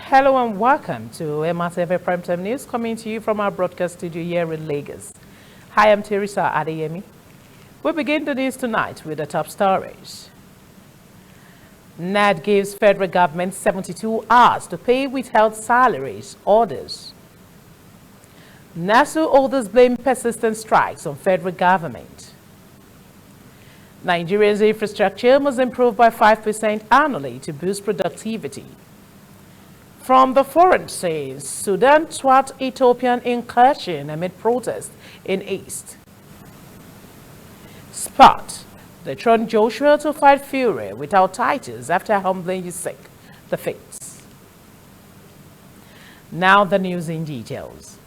Hello and welcome to Mitv Primetime News, coming to you from our broadcast studio here in Lagos. Hi, I'm Teresa Adeyemi. We begin the news tonight with the top stories. NAD gives federal government 72 hours to pay withheld salaries orders. NASU holders blame persistent strikes on federal government. Nigeria's infrastructure must improve by 5% annually to boost productivity. From the foreign says, Sudan thwart Ethiopian incursion amid protests in East. Spot, they thrown Joshua to fight Fury without titles after humbling Usyk, the fates. Now the news in details.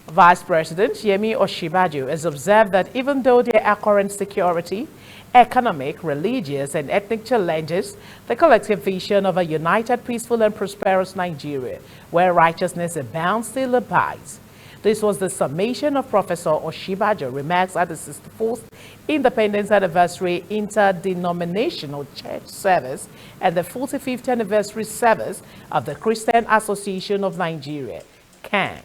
Vice President Yemi Osinbajo has observed that even though there are current security, economic, religious, and ethnic challenges, the collective vision of a united, peaceful, and prosperous Nigeria, where righteousness abounds, still abides. This was the summation of Professor Osinbajo remarks at the 64th Independence Anniversary Interdenominational Church Service and the 45th Anniversary Service of the Christian Association of Nigeria, CAN.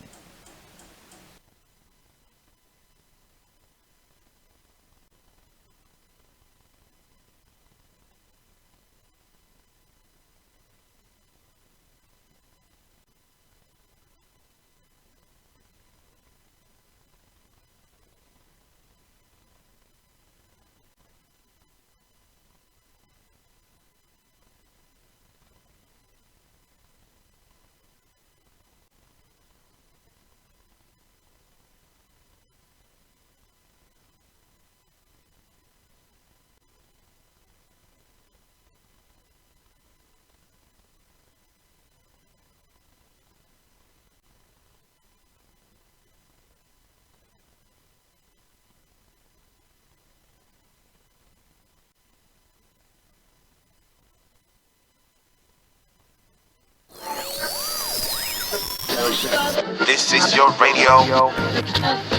This is your radio.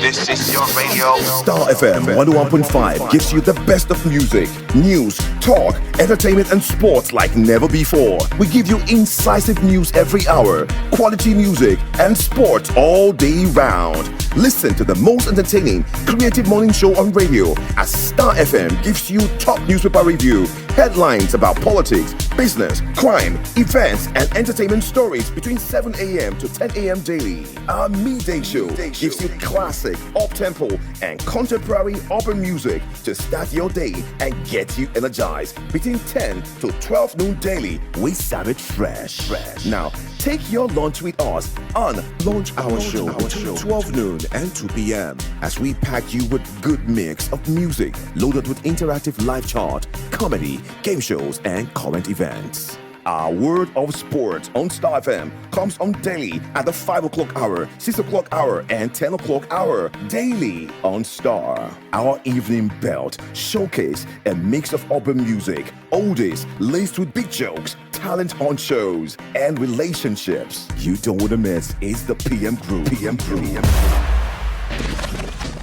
This is your radio. Star FM 101.5 gives you the best of music, news, talk, entertainment, and sports like never before. We give you incisive news every hour, quality music, and sports all day round. Listen to the most entertaining, creative morning show on radio as Star FM gives you top newspaper review, headlines about politics, business, crime, events, and entertainment stories between 7 a.m. to 10 a.m. daily. Our midday show gives you classic, up-tempo, and contemporary urban music to start your day and get you energized. Between 10 to 12 noon daily, we serve it fresh. Now, take your lunch with us on Launch Our Show between 12 noon and 2 p.m. as we pack you with good mix of music loaded with interactive live chart, comedy, game shows, and current events. Our Word of Sports on Star FM comes on daily at the 5 o'clock hour, 6 o'clock hour, and 10 o'clock hour daily on Star. Our Evening Belt showcase a mix of urban music, oldies laced with big jokes, talent on shows, and relationships. You don't want to miss is the PM Crew.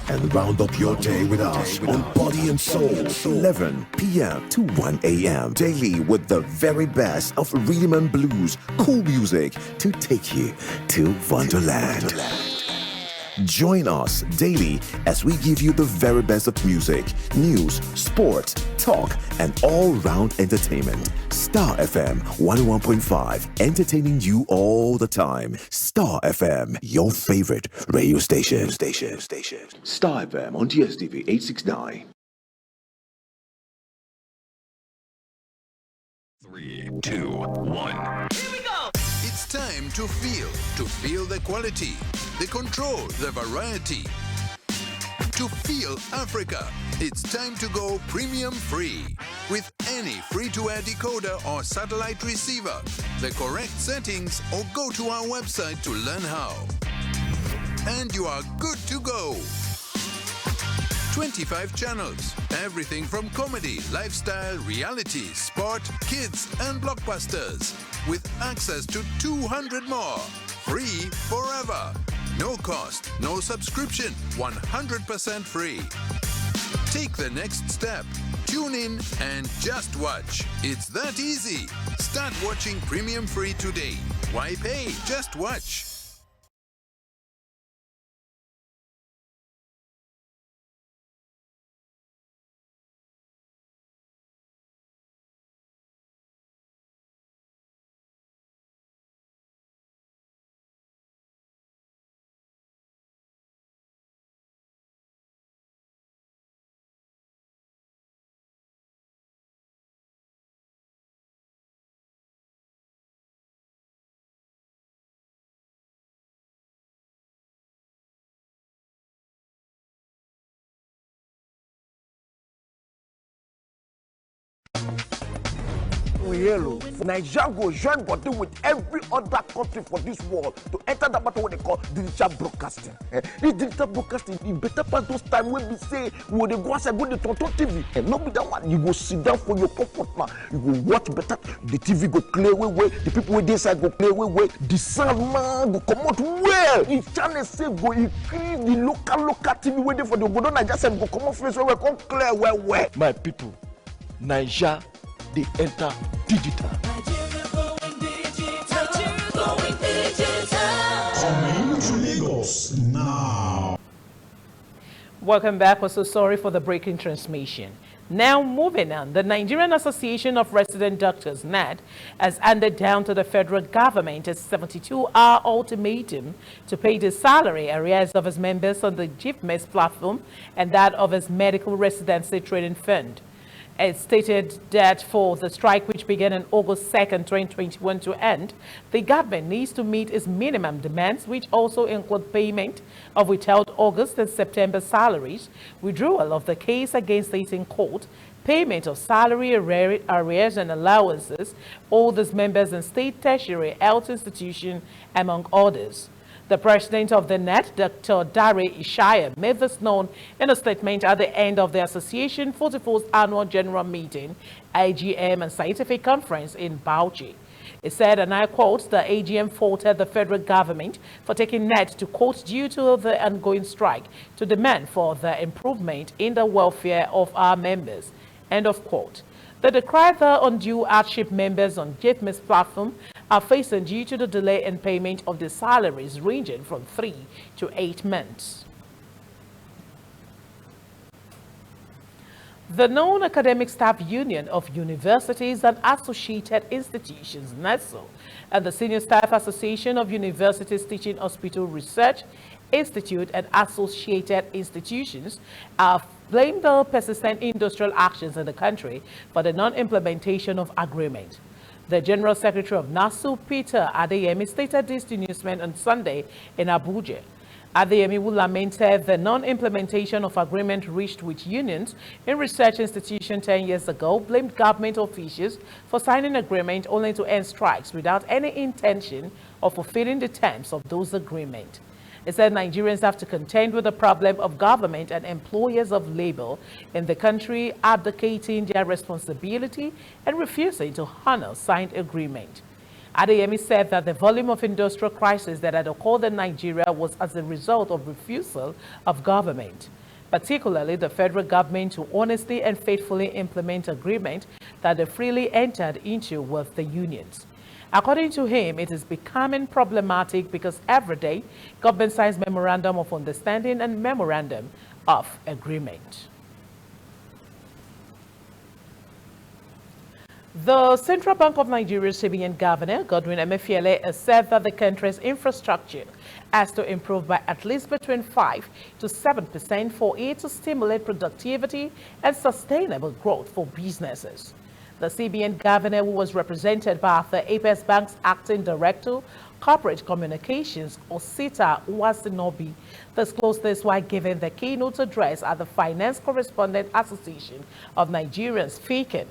And round up your day with us on Body and Soul, 11 p.m. to 1 a.m. daily with the very best of rhythm and blues, cool music to take you to Wonderland. Join us daily as we give you the very best of music, news, sports, talk, and all-round entertainment. Star FM 101.5, entertaining you all the time. Star FM, your favorite radio station. Star FM on DSTV 869. 3, 2, 1. It's time to feel the quality, the control, the variety. To feel Africa, it's time to go premium free. With any free-to-air decoder or satellite receiver, the correct settings, or go to our website to learn how. And you are good to go. 25 channels, everything from comedy, lifestyle, reality, sport, kids, and blockbusters. With access to 200 more. Free forever. No cost, no subscription, 100% free. Take the next step. Tune in and just watch. It's that easy. Start watching Premium Free today. Why pay? Just watch. Yellow. Nigeria go join body with every other country for this world to enter that battle what they call digital broadcasting. This digital broadcasting, it better pass those time when we say we dey go outside go the Tonton TV. And not be that one. You go sit down for your comfort now. You go watch better. The TV go clear way. The people with this side go clear way. The sound man go come out well. The channel say go increase the local TV waiting for the Obodo Naija side go come out face where come clear well. My people, Naija, they enter digital. Coming to Lagos now. Welcome back. We're so sorry for the breaking transmission. Now moving on, the Nigerian Association of Resident Doctors, NAD, has handed down to the federal government a 72-hour ultimatum to pay the salary arrears of its members on the GIFMES platform and that of its medical residency trading fund. It stated that for the strike, which began on August 2nd, 2021 to end, the government needs to meet its minimum demands, which also include payment of withheld August and September salaries, withdrawal of the case against it in court, payment of salary arrears and allowances, owed its members in state tertiary health institutions, among others. The president of the NET, Dr. Dare Ishaya, made this known in a statement at the end of the association 44th Annual General Meeting, AGM and Scientific Conference in Bauchi. It said, and I quote, the AGM faulted the federal government for taking NET to court due to the ongoing strike to demand for the improvement in the welfare of our members. End of quote. They decried the undue hardship members on GIFMES platform are facing due to the delay in payment of the salaries ranging from 3 to 8 months. The Non-Academic Staff Union of Universities and Associated Institutions, NASO, and the Senior Staff Association of Universities Teaching Hospital Research Institute and Associated Institutions have blamed the persistent industrial actions in the country for the non-implementation of agreement. The General Secretary of NASU, Peter Adeyemi, stated this to newsmen on Sunday in Abuja. Adeyemi, who lamented the non-implementation of agreement reached with unions in research institutions 10 years ago, blamed government officials for signing agreement only to end strikes without any intention of fulfilling the terms of those agreements. He said Nigerians have to contend with the problem of government and employers of labor in the country abdicating their responsibility and refusing to honor signed agreement. Adeyemi said that the volume of industrial crisis that had occurred in Nigeria was as a result of refusal of government, particularly the federal government, to honestly and faithfully implement agreement that they freely entered into with the unions. According to him, it is becoming problematic because every day government signs memorandum of understanding and memorandum of agreement. The Central Bank of Nigeria's CBN Governor, Godwin Emefiele, has said that the country's infrastructure has to improve by at least between 5 to 7% for it to stimulate productivity and sustainable growth for businesses. The CBN Governor, who was represented by the Apex Bank's Acting Director, Corporate Communications, Osita Uwasinobi, disclosed this while giving the keynote address at the Finance Correspondent Association of Nigerians, FICAN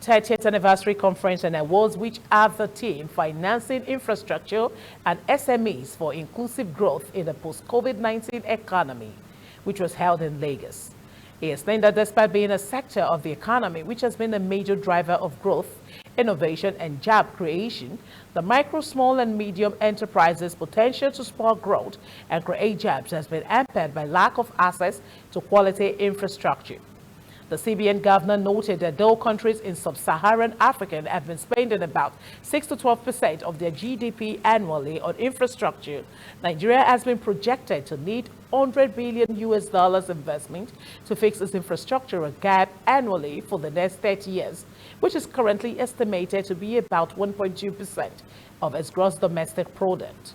30th Anniversary Conference and Awards, which are the team financing infrastructure and SMEs for inclusive growth in the post-COVID-19 economy, which was held in Lagos. He explained that despite being a sector of the economy which has been a major driver of growth, innovation, and job creation, the micro, small, and medium enterprises' potential to spur growth and create jobs has been hampered by lack of access to quality infrastructure. The CBN governor noted that though countries in sub-Saharan Africa have been spending about 6 to 12% of their GDP annually on infrastructure, Nigeria has been projected to need $100 billion investment to fix its infrastructural gap annually for the next 30 years, which is currently estimated to be about 1.2% of its gross domestic product.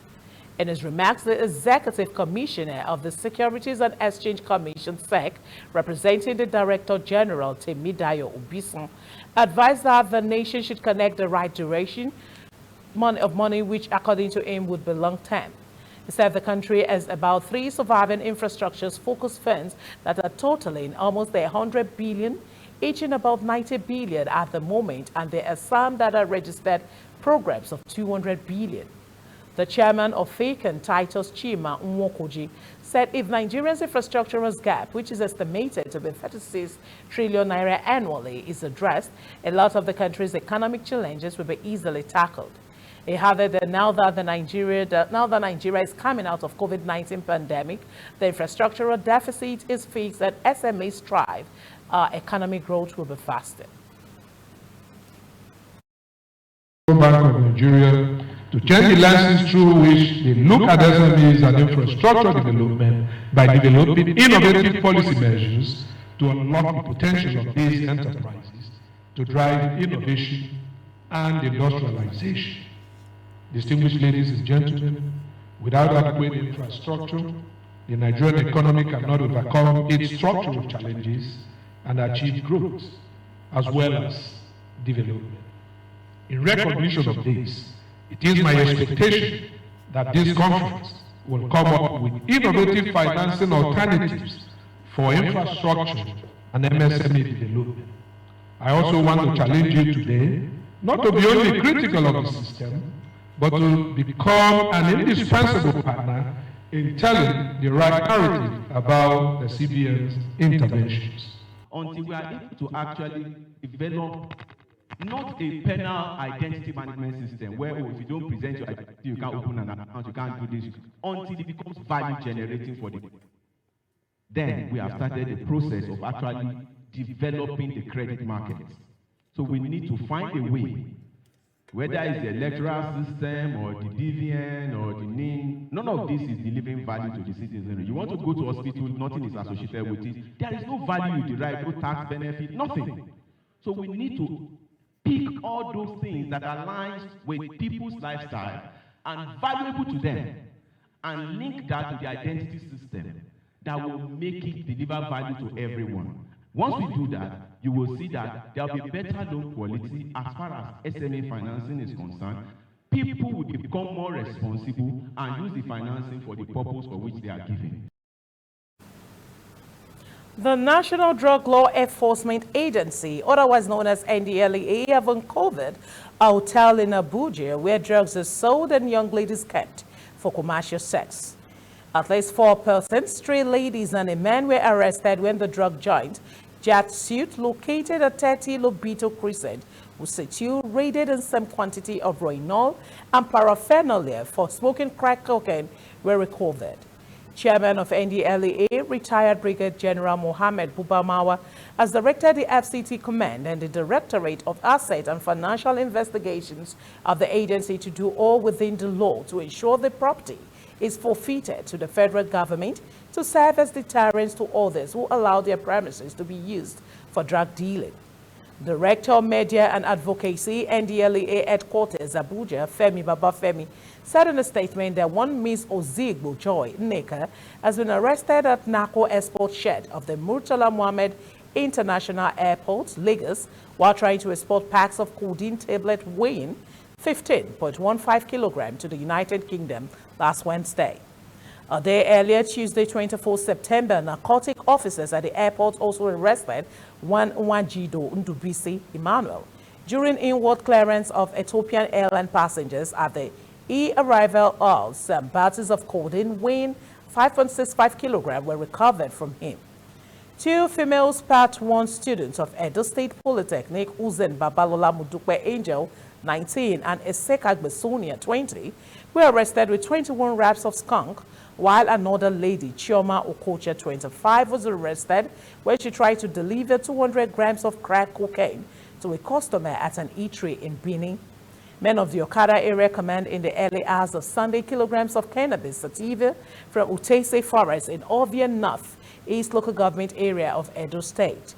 In his remarks, the Executive Commissioner of the Securities and Exchange Commission, SEC, representing the Director General, Temidayo Obison, advised that the nation should connect the right direction of money, which, according to him, would be long-term. He said the country has about 3 surviving infrastructure-focused funds that are totaling almost $100 billion, each in about $90 billion at the moment, and there are some that are registered programs of $200 billion. The chairman of FACAN, Titus Chima Nwokoji, said if Nigeria's infrastructural gap, which is estimated to be 36 trillion naira annually, is addressed, a lot of the country's economic challenges will be easily tackled. He added that now that Nigeria is coming out of COVID-19 pandemic, the infrastructural deficit is fixed and SMEs thrive, economic growth will be faster. Bank of Nigeria to change the lenses through which they look at SMEs and infrastructure development by developing innovative policy measures to unlock the potential of these enterprises to drive innovation and industrialization. Distinguished ladies and gentlemen, without adequate infrastructure, the Nigerian economy cannot overcome its structural challenges and achieve growth as well as development. In recognition of this, it is my expectation that this conference will come up with innovative financing alternatives for infrastructure and MSME development. I also want to challenge you today not to be only critical of the system, but to become an indispensable partner in telling the right narrative about the CBN's interventions. Until we are able to actually develop not a penal identity management system where if you don't present your identity, you can't open an account, you can't do this, until it becomes value generating for the. Then we have started the process of actually developing the credit market. So we need to find a way, whether it's the electoral system or the DVN or the NIN, none of this is delivering value to the citizen. You want to go to hospital, nothing is associated with it. There is no value you derive, no tax benefit, nothing. So we need to pick all those things that align with people's lifestyle and valuable to them and link that to the identity system that will make it deliver value to everyone. Once we do that, you will see that there will be better loan quality as far as SME financing is concerned. People will become more responsible and use the financing for the purpose for which they are given. The National Drug Law Enforcement Agency, otherwise known as NDLEA, have uncovered a hotel in Abuja where drugs are sold and young ladies kept for commercial sex. At least 4 persons, 3 ladies and a man, were arrested when the drug joint, Jet Suit, located at 30 Lobito Crescent, Usetu, raided in some quantity of Roinol and paraphernalia for smoking crack cocaine were recovered. Chairman of NDLEA, retired Brigadier General Mohammed Bubamawa, has directed the FCT Command and the Directorate of Asset and Financial Investigations of the agency to do all within the law to ensure the property is forfeited to the federal government to serve as deterrents to others who allow their premises to be used for drug dealing. Director of Media and Advocacy, NDLEA Headquarters, Abuja, Femi Babafemi, said in a statement that one Miss Ozigbo Joy Nneka has been arrested at Nako Export Shed of the Murtala Mohammed International Airport, Lagos, while trying to export packs of codeine tablet weighing 15.15 kilograms to the United Kingdom last Wednesday. A day earlier, Tuesday, 24 September, narcotic officers at the airport also arrested one Nwajido Ndubisi Emmanuel during inward clearance of Ethiopian airline passengers at the arrival halls. Some bottles of codeine weighing 5.65 kilograms were recovered from him. 2 female Part 1 students of Edo State Polytechnic, Uzen Babalola Mudukwe Angel, 19, and Eseka Gbesonia, 20, were arrested with 21 wraps of skunk, while another lady, Chioma Okocha, 25, was arrested when she tried to deliver 200 grams of crack cocaine to a customer at an eatery in Benin. Men of the Okada area command in the early hours of Sunday kilograms of cannabis sativa from Utese Forest in Ovia North, East Local Government area of Edo State.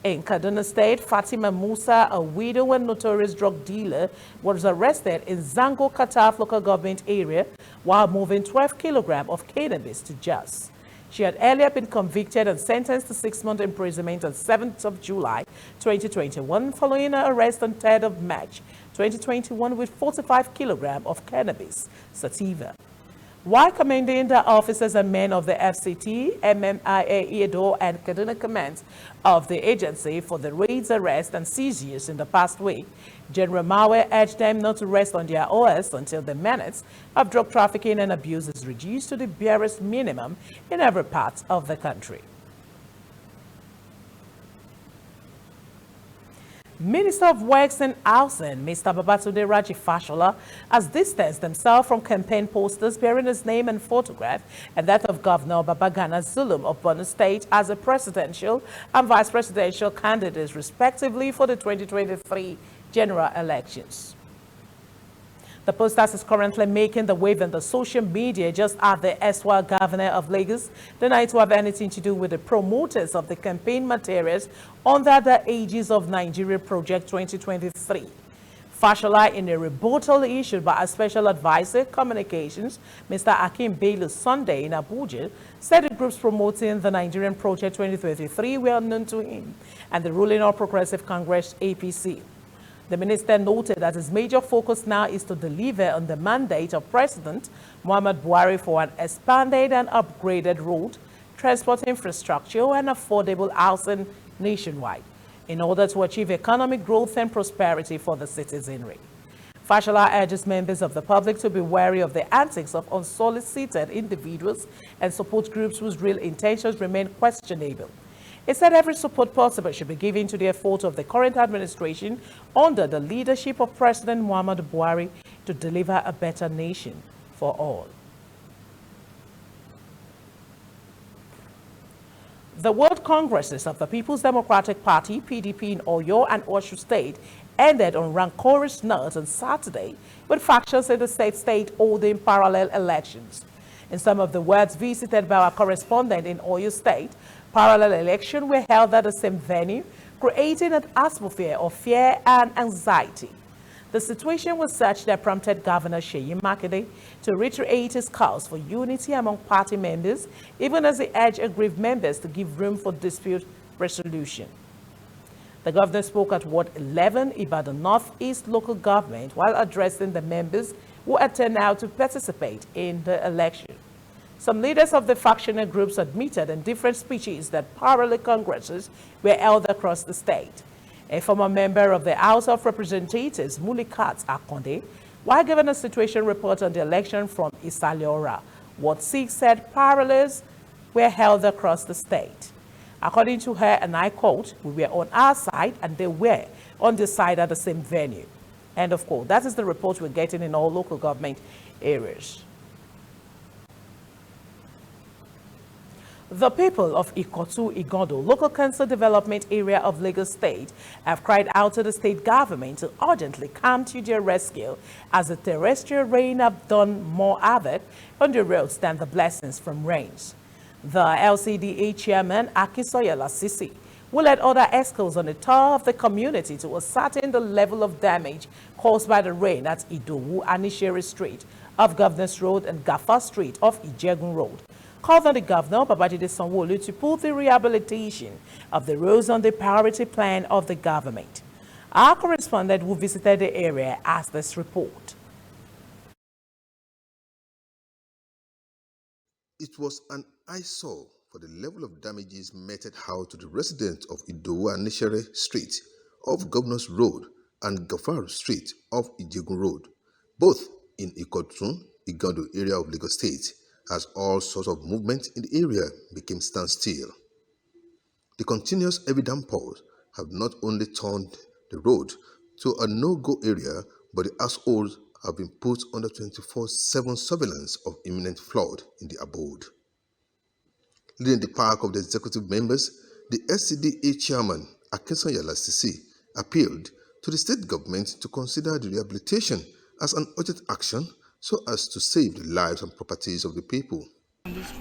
In Kaduna State, Fatima Musa, a widow and notorious drug dealer, was arrested in Zango Kataf Local Government area while moving 12 kilograms of cannabis to Jos. She had earlier been convicted and sentenced to 6-month imprisonment on 7th of July 2021 following her arrest on 3rd of March 2021 with 45 kilograms of cannabis sativa. While commending the officers and men of the FCT, MMIA, Edo, and Kaduna commands of the agency for the raids, arrests, and seizures in the past week, General Mawe urged them not to rest on their oars until the menace of drug trafficking and abuse is reduced to the barest minimum in every part of the country. Minister of Works and Housing, Mr. Babatunde Raji Fashola, has distanced himself from campaign posters bearing his name and photograph and that of Governor Babagana Zulum of Borno State as a presidential and vice presidential candidates, respectively, for the 2023 general elections. The posters is currently making the wave in the social media just after the erstwhile governor of Lagos denied to have anything to do with the promoters of the campaign materials under the Aegis of Nigeria Project 2023. Fashola, in a rebuttal issued by a special advisor, Communications, Mr. Akim Bello, Sunday in Abuja, said the groups promoting the Nigerian Project 2023 were unknown to him and the ruling All Progressive Congress, APC. The minister noted that his major focus now is to deliver on the mandate of President Muhammad Buhari for an expanded and upgraded road, transport infrastructure, and affordable housing nationwide in order to achieve economic growth and prosperity for the citizenry. Fashola urges members of the public to be wary of the antics of unsolicited individuals and support groups whose real intentions remain questionable. He said every support possible should be given to the effort of the current administration under the leadership of President Muhammad Buhari to deliver a better nation for all. The World Congresses of the People's Democratic Party, PDP, in Oyo and Oshu State ended on rancorous notes on Saturday, with factions in the state holding parallel elections. In some of the words visited by our correspondent in Oyo State, parallel elections were held at the same venue, creating an atmosphere of fear and anxiety. The situation was such that prompted Governor Seyi Makinde to reiterate his calls for unity among party members, even as he urged aggrieved members to give room for dispute resolution. The governor spoke at Ward 11, Ibadan Northeast Local Government, while addressing the members who had turned out to participate in the election. Some leaders of the factional groups admitted in different speeches that parallel congresses were held across the state. A former member of the House of Representatives, Mulikat Akonde, while giving a situation report on the election from Isaliora, Ward 6 said parallels were held across the state. According to her, and I quote, "We were on our side and they were on the side at the same venue." End of quote. That is the report we're getting in all local government areas. The people of Ikotu Igodo, local council development area of Lagos State, have cried out to the state government to urgently come to their rescue as the terrestrial rain have done more havoc on the roads than the blessings from rains. The LCDA chairman, Akisoya Lasisi, will let other escorts on the tour of the community to ascertain the level of damage caused by the rain at Idowu Anishere Street of Governors Road and Gaffa Street of Ijegun Road. Called on the governor, Babajide Sanwo-Olu, to put the rehabilitation of the roads on the priority plan of the government. Our correspondent who visited the area asked this report. It was an eyesore for the level of damages meted out to the residents of Idowu Anishere Street of Governors Road and Gafar Street of Ijegun Road, both in Ikotun, Igando area of Lagos State, as all sorts of movement in the area became standstill. The continuous heavy downpours have not only turned the road to a no-go area, but the households have been put under 24/7 surveillance of imminent flood in the abode. Leading the pack of the executive members, the SCDA chairman, Akinson Lasisi, appealed to the state government to consider the rehabilitation as an urgent action so as to save the lives and properties of the people.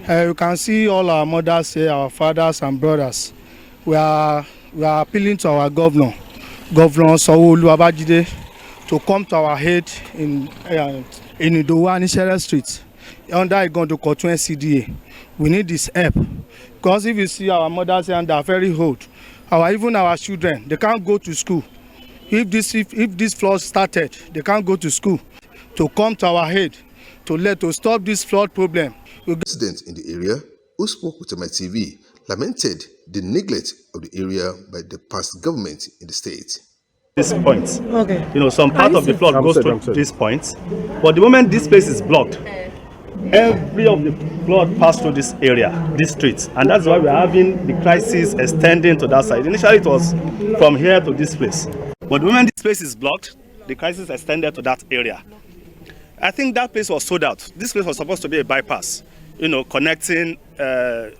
You can see all our mothers here, our fathers and brothers. We are appealing to our Governor Sanwo-Olu Babajide, to come to our aid in Idowu Anisere Street under Igondo Kotun SCDA. We need this help because if you see our mothers here, and they are very old. Even our children, they can't go to school. If this flood started, they can't go to school. To come to our aid to stop this flood problem. Residents in the area who spoke with Mitv lamented the neglect of the area by the past government in the state. This point, some part of the flood goes to this point, but the moment this place is blocked, every of the flood passed through this area, this street, and that's why we're having the crisis extending to that side. Initially, it was from here to this place, but the moment this place is blocked, the crisis extended to that area. I think that place was sold out. This place was supposed to be a bypass, connecting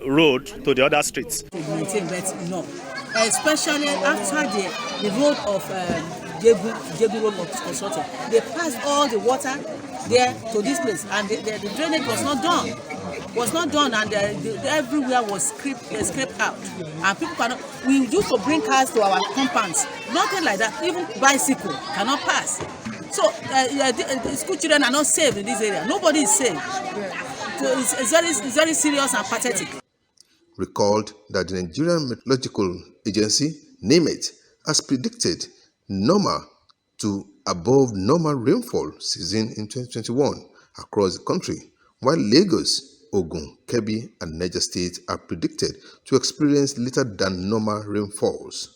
road to the other streets. But no, especially after the road of Jegu Road was constructed, they passed all the water there to this place, and the drainage was not done. And everywhere was scraped out, and people cannot. We used to bring cars to our compounds, nothing like that. Even bicycle cannot pass. So school children are not safe in this area. Nobody is safe. So it's very serious and pathetic. Recalled that the Nigerian Meteorological Agency, NIMET, has predicted normal to above normal rainfall season in 2021 across the country, while Lagos, Ogun, Kebbi, and Niger State are predicted to experience little than normal rainfalls.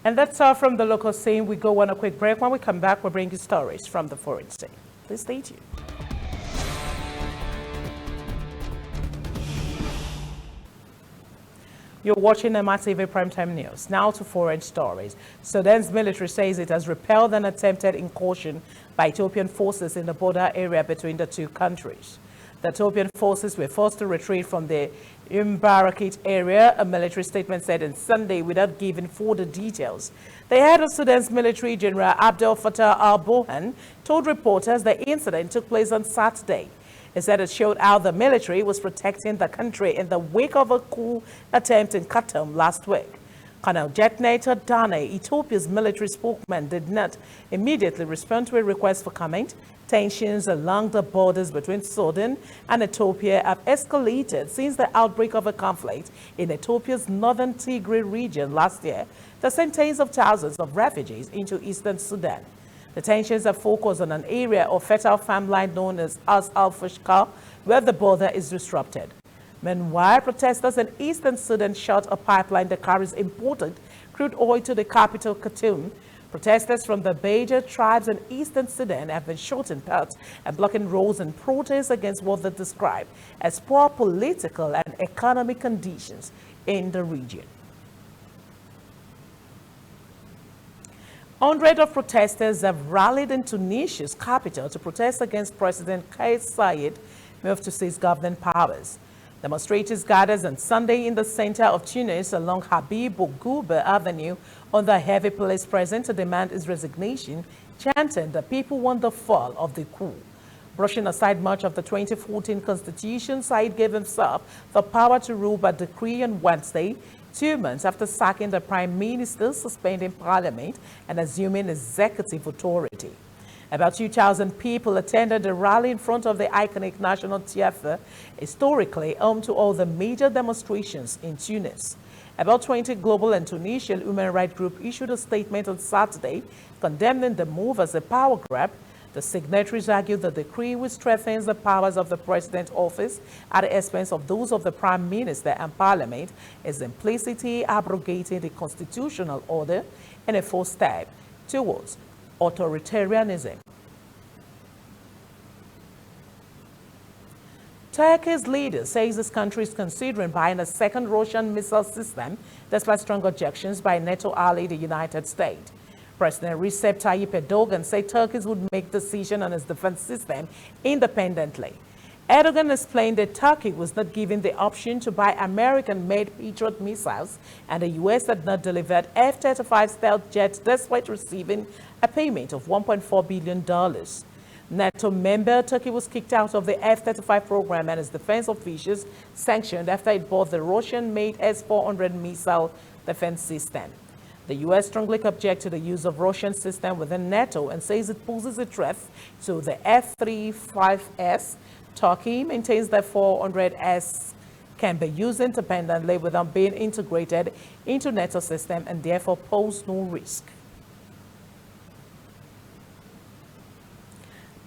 And that's all from the local scene. We go on a quick break. When we come back, we'll bring you stories from the foreign scene. Please stay tuned. You're watching Mitv Primetime News. Now to foreign stories. Sudan's military says it has repelled an attempted incursion by Ethiopian forces in the border area between the two countries. The Ethiopian forces were forced to retreat from the Imbarakit area, a military statement said on Sunday without giving further details. The head of Sudan's military, General Abdel Fattah al-Burhan, told reporters the incident took place on Saturday. He said it showed how the military was protecting the country in the wake of a coup attempt in Khartoum last week. Colonel Jetnator Dane, Ethiopia's military spokesman, did not immediately respond to a request for comment. Tensions along the borders between Sudan and Ethiopia have escalated since the outbreak of a conflict in Ethiopia's northern Tigray region last year that sent tens of thousands of refugees into eastern Sudan. The tensions have focused on an area of fertile farmland known as al-Fushka, where the border is disrupted. Meanwhile, protesters in eastern Sudan shut a pipeline that carries imported crude oil to the capital, Khartoum. Protesters from the Beja tribes in eastern Sudan have been shooting pelts and blocking roads in protest against what they describe as poor political and economic conditions in the region. Hundreds of protesters have rallied in Tunisia's capital to protest against President Kais Saied moved to seize governing powers. Demonstrators gathered on Sunday in the center of Tunis along Habib Bourguiba Avenue under heavy police presence to demand his resignation, chanting that people want the fall of the coup. Brushing aside much of the 2014 constitution, Saied gave himself the power to rule by decree on Wednesday, 2 months after sacking the prime minister, suspending parliament, and assuming executive authority. About 2,000 people attended the rally in front of the iconic National Theatre, historically home to all the major demonstrations in Tunis. About 20 global and Tunisian human rights groups issued a statement on Saturday condemning the move as a power grab. The signatories argued the decree which strengthens the powers of the president's office at the expense of those of the prime minister and parliament is implicitly abrogating the constitutional order and a first step towards authoritarianism. Turkey's leader says this country is considering buying a second Russian missile system despite strong objections by NATO ally the United States. President Recep Tayyip Erdogan said Turkey would make decision on its defense system independently. Erdogan explained that Turkey was not given the option to buy American-made Patriot missiles, and the U.S. had not delivered F-35 stealth jets despite receiving a payment of $1.4 billion. NATO member Turkey was kicked out of the F-35 program and its defense officials sanctioned after it bought the Russian-made S-400 missile defense system. The U.S. strongly objects to the use of Russian system within NATO and says it poses a threat to the F-35S. Turkey maintains that 400S can be used independently without being integrated into NATO system and therefore pose no risk.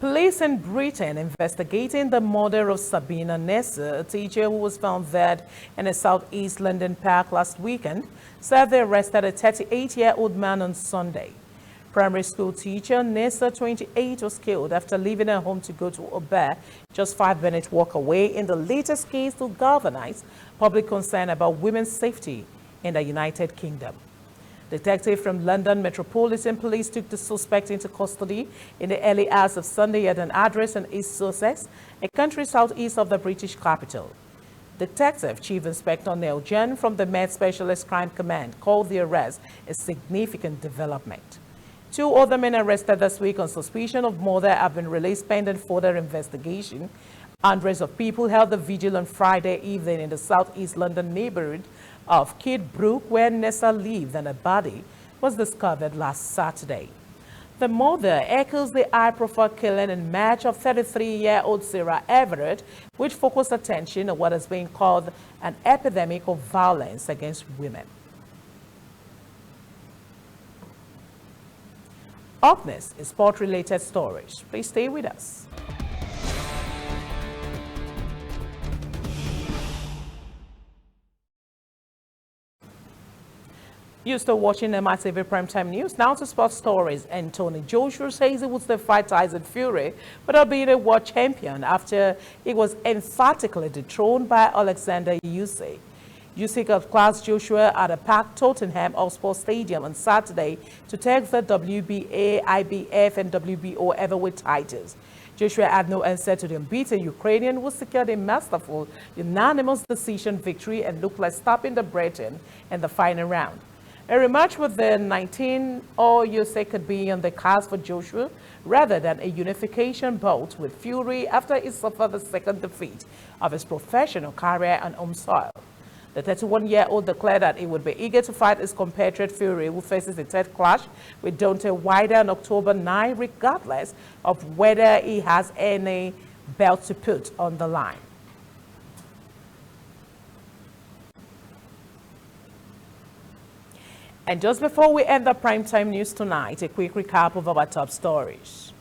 Police in Britain investigating the murder of Sabina Nessa, a teacher who was found dead in a southeast London park last weekend, said they arrested a 38-year-old man on Sunday. Primary school teacher Nessa, 28, was killed after leaving her home to go to Ober, just 5-minute walk away, in the latest case to galvanize public concern about women's safety in the United Kingdom. Detective from London Metropolitan Police took the suspect into custody in the early hours of Sunday at an address in East Sussex, a country southeast of the British capital. Detective Chief Inspector Neil Jen from the Met Specialist Crime Command called the arrest a significant development. 2 other men arrested this week on suspicion of murder have been released pending further investigation. Hundreds of people held the vigil on Friday evening in the southeast London neighborhood of Kidbrooke, where Nessa lived, and a body was discovered last Saturday. The murder echoes the high-profile killing in March of 33-year-old Sarah Everett, which focused attention on what is being called an epidemic of violence against women. Up next is sport-related stories. Please stay with us. You're still watching the Mitv Primetime News. Now to sports stories. And Tony Joshua says he would still fight Tyson Fury without being a world champion after he was emphatically dethroned by Alexander Usyk. Usyk outclassed Joshua at a packed Tottenham Hotspur Stadium on Saturday to take the WBA, IBF, and WBO heavyweight titles. Joshua had no answer to the unbeaten Ukrainian, who secured a masterful, unanimous decision victory and looked like stopping the Briton in the final round. A rematch with the 19-or Usyk could be on the cards for Joshua rather than a unification bout with Fury after he suffered the second defeat of his professional career on home soil. The 31-year-old declared that he would be eager to fight his compatriot Fury, who faces a third clash with Deontay Wilder on October 9, regardless of whether he has any belt to put on the line. And just before we end the primetime news tonight, a quick recap of our top stories.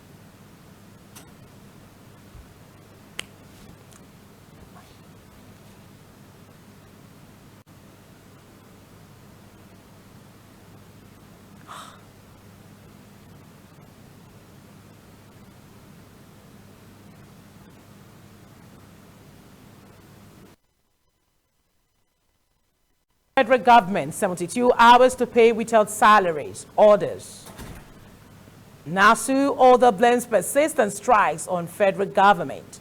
Federal government, 72 hours to pay without salaries, orders. NASU order blames persistent strikes on federal government.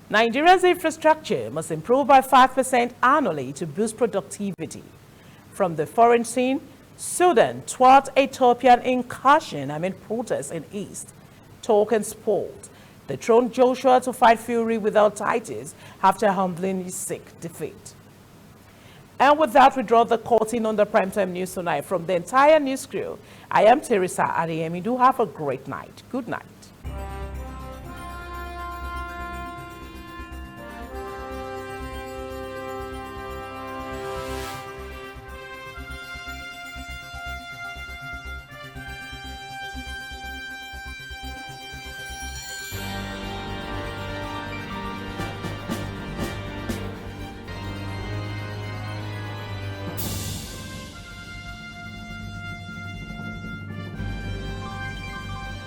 Nigeria's infrastructure must improve by 5% annually to boost productivity. From the foreign scene, Sudan thwart Ethiopian incursion amid protests in East. Talk and sport. Dethroned Joshua to fight Fury without titles after humbling Usyk defeat. And with that, we draw the curtain on the primetime news tonight. From the entire news crew, I am Teresa Adeyemi. Do have a great night. Good night.